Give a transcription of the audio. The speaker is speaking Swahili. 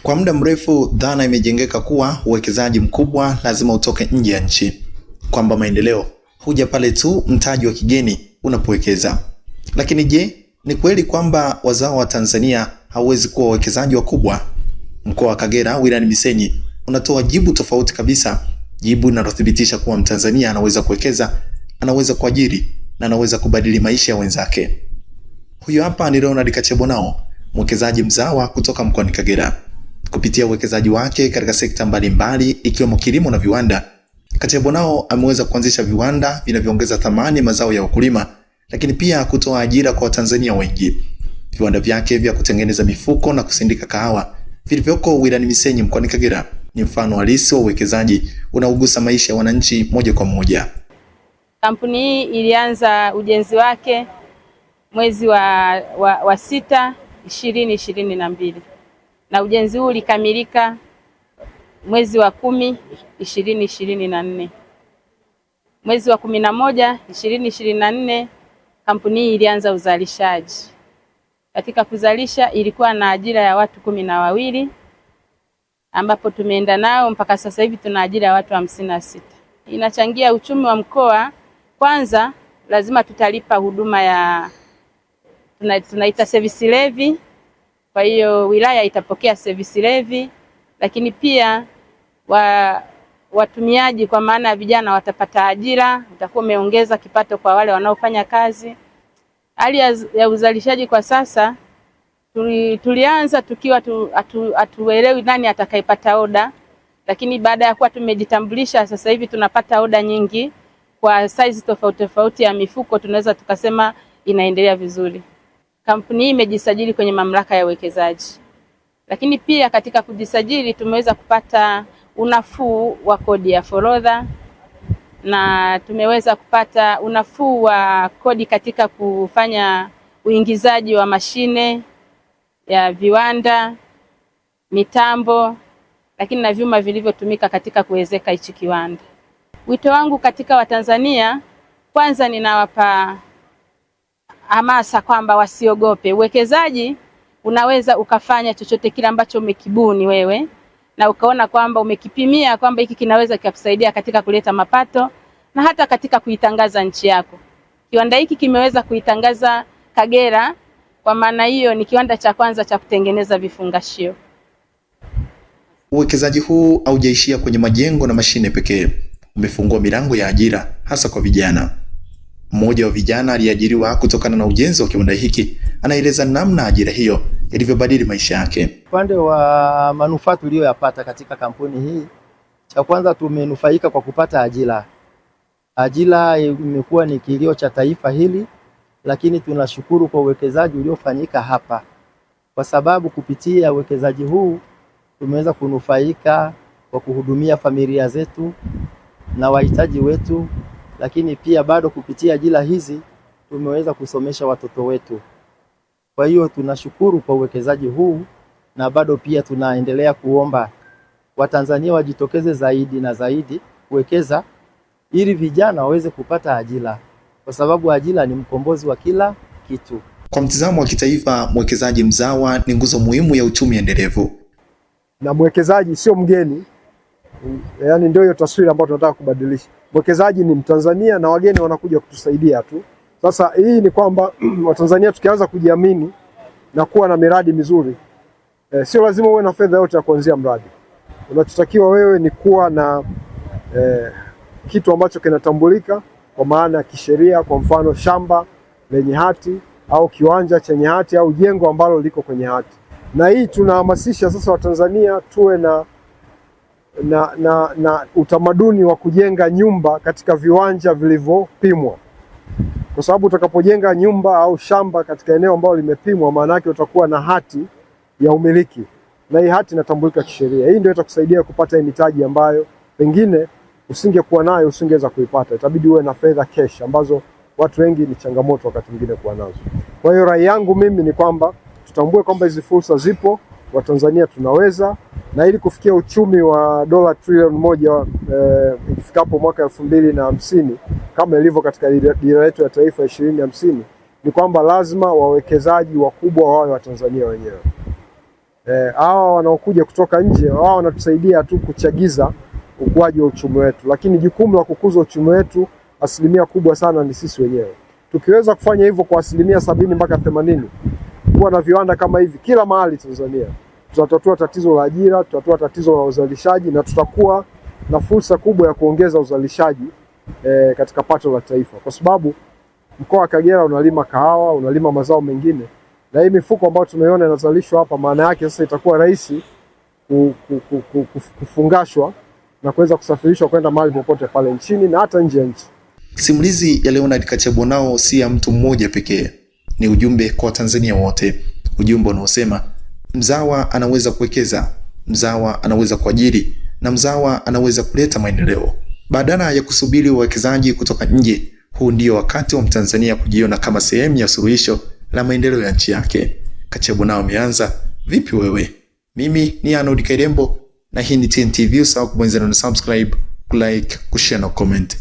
Kwa muda mrefu dhana imejengeka kuwa uwekezaji mkubwa lazima utoke nje ya nchi, kwamba maendeleo huja pale tu mtaji wa kigeni unapowekeza. Lakini je, ni kweli kwamba wazao wa Tanzania hawezi kuwa wawekezaji wakubwa? Mkoa wa Kagera wilayani Misenyi unatoa jibu tofauti kabisa, jibu linalothibitisha kuwa Mtanzania anaweza kuwekeza, anaweza kuajiri na anaweza kubadili maisha ya wenzake. Huyo hapa ni Ronald Kachebonao, mwekezaji mzawa kutoka mkoani Kagera. Kupitia uwekezaji wake katika sekta mbalimbali ikiwemo kilimo na viwanda, Kachebonao ameweza kuanzisha viwanda vinavyoongeza thamani mazao ya wakulima, lakini pia kutoa ajira kwa Watanzania wengi. Viwanda vyake vya kutengeneza mifuko na kusindika kahawa vilivyoko wilayani Misenyi mkoani Kagera ni mfano halisi wa uwekezaji unaogusa maisha ya wananchi moja kwa moja. Kampuni hii ilianza ujenzi wake mwezi wa 6 2022 na ujenzi huu ulikamilika mwezi wa 10 2024. Mwezi wa 11 2024 kampuni hii ilianza uzalishaji. Katika kuzalisha ilikuwa na ajira ya watu 12 ambapo tumeenda nao mpaka sasa hivi tuna ajira ya watu 56. Inachangia uchumi wa mkoa. Kwanza lazima tutalipa huduma ya tunaita service levy. Kwa hiyo wilaya itapokea service levy, lakini pia watumiaji kwa maana ya vijana watapata ajira, utakuwa umeongeza kipato kwa wale wanaofanya kazi. Hali ya uzalishaji kwa sasa tulianza tukiwa hatuelewi nani atakayepata oda, lakini baada ya kuwa tumejitambulisha sasa hivi tunapata oda nyingi kwa size tofauti tofauti ya mifuko, tunaweza tukasema inaendelea vizuri. Kampuni hii imejisajili kwenye mamlaka ya uwekezaji. Lakini pia katika kujisajili tumeweza kupata unafuu wa kodi ya forodha na tumeweza kupata unafuu wa kodi katika kufanya uingizaji wa mashine ya viwanda, mitambo, lakini na vyuma vilivyotumika katika kuwezeka hichi kiwanda. Wito wangu katika Watanzania, kwanza ninawapa hamasa kwamba wasiogope. Uwekezaji unaweza ukafanya chochote kile ambacho umekibuni wewe na ukaona kwamba umekipimia kwamba hiki kinaweza kukusaidia katika kuleta mapato na hata katika kuitangaza nchi yako. Kiwanda hiki kimeweza kuitangaza Kagera, kwa maana hiyo ni kiwanda cha kwanza cha kutengeneza vifungashio. Uwekezaji huu haujaishia kwenye majengo na mashine pekee, umefungua milango ya ajira hasa kwa vijana. Mmoja wa vijana aliajiriwa kutokana na ujenzi wa kiwanda hiki anaeleza namna ajira hiyo ilivyobadili maisha yake. Upande wa manufaa tuliyoyapata katika kampuni hii, cha kwanza tumenufaika kwa kupata ajira. Ajira imekuwa ni kilio cha taifa hili, lakini tunashukuru kwa uwekezaji uliofanyika hapa, kwa sababu kupitia uwekezaji huu tumeweza kunufaika kwa kuhudumia familia zetu na wahitaji wetu, lakini pia bado kupitia ajira hizi tumeweza kusomesha watoto wetu. Kwa hiyo tunashukuru kwa uwekezaji huu na bado pia tunaendelea kuomba Watanzania wajitokeze zaidi na zaidi kuwekeza ili vijana waweze kupata ajira, kwa sababu ajira ni mkombozi wa kila kitu. Kwa mtizamo wa kitaifa, mwekezaji mzawa ni nguzo muhimu ya uchumi endelevu. Na mwekezaji sio mgeni, yaani ndio hiyo taswira ambayo tunataka kubadilisha. Mwekezaji ni Mtanzania na wageni wanakuja kutusaidia tu. Sasa hii ni kwamba Watanzania tukianza kujiamini na kuwa na miradi mizuri, sio lazima uwe na fedha yote ya kuanzia mradi. Unachotakiwa wewe ni kuwa na kitu ambacho kinatambulika kwa maana ya kisheria, kwa mfano shamba lenye hati au kiwanja chenye hati au jengo ambalo liko kwenye hati. Na hii tunahamasisha sasa Watanzania tuwe na utamaduni wa kujenga nyumba katika viwanja vilivyopimwa. Kwa sababu utakapojenga nyumba au shamba katika eneo ambalo limepimwa, maana yake utakuwa na hati ya umiliki. Na hii hati inatambulika kisheria. Hii ndio itakusaidia kupata mitaji ambayo pengine usingekuwa nayo, usingeweza kuipata. Itabidi uwe na fedha cash ambazo watu wengi ni changamoto wakati mwingine kuwa nazo. Kwa hiyo rai yangu mimi ni kwamba tutambue kwamba hizi fursa zipo, Watanzania tunaweza, na ili kufikia uchumi wa dola trilioni 1 ifikapo mwaka 2050 kama ilivyo katika dira yetu ya taifa 2050, ni kwamba lazima wawekezaji wakubwa wawe Watanzania wenyewe. Hawa wanaokuja kutoka nje, wao wanatusaidia tu kuchagiza ukuaji wa uchumi wetu, lakini jukumu la kukuza uchumi wetu asilimia kubwa sana ni sisi wenyewe. Tukiweza kufanya hivyo kwa asilimia 70 mpaka 80, kuwa na viwanda kama hivi kila mahali Tanzania, tutatatua tatizo la ajira, tutatatua tatizo la uzalishaji, na tutakuwa na fursa kubwa ya kuongeza uzalishaji katika pato la taifa, kwa sababu mkoa wa Kagera unalima kahawa, unalima mazao mengine, na hii mifuko ambayo tunaiona inazalishwa hapa, maana yake sasa itakuwa rahisi kufungashwa na kuweza kusafirishwa kwenda mahali popote pale nchini na hata nje ya nchi. Simulizi ya Leonard Kachebonao si ya mtu mmoja pekee, ni ujumbe kwa Watanzania wote, ujumbe unaosema mzawa anaweza kuwekeza, mzawa anaweza kuajiri, na mzawa anaweza kuleta maendeleo. Badala ya kusubiri uwekezaji kutoka nje, huu ndio wakati wa Mtanzania kujiona kama sehemu ya suluhisho la maendeleo ya nchi yake. Kachebonao ameanza, vipi wewe? Mimi ni Arnold Kairembo na hii ni TNTV. Usahau kubonyeza na subscribe, kulike, kushare na comment.